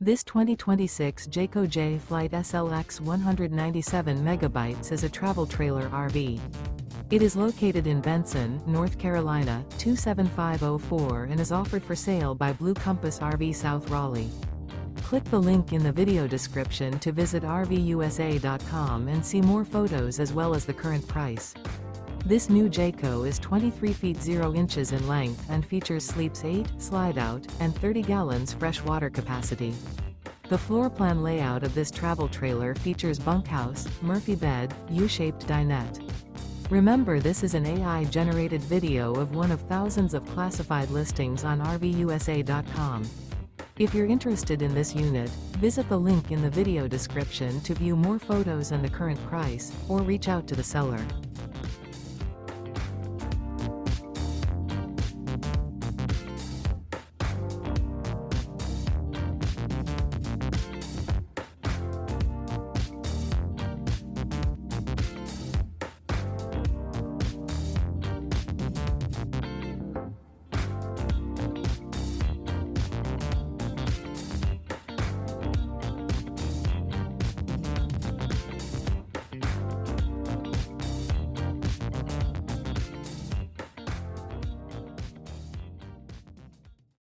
This 2026 Jayco Jay Flight SLX 197 megabytes is a travel trailer RV. It is located in Benson, North Carolina, 27504 and is offered for sale by Blue Compass RV South Raleigh. Click the link in the video description to visit RVUSA.com and see more photos as well as the current price. This new Jayco is 23 feet 0 inches in length and features sleeps 8, Slideout, and 30 gallons fresh water capacity. The floor plan layout of this travel trailer features bunkhouse, Murphy bed, U-shaped dinette. Remember, this is an AI-generated video of one of thousands of classified listings on RVUSA.com. If you're interested in this unit, visit the link in the video description to view more photos and the current price, or reach out to the seller.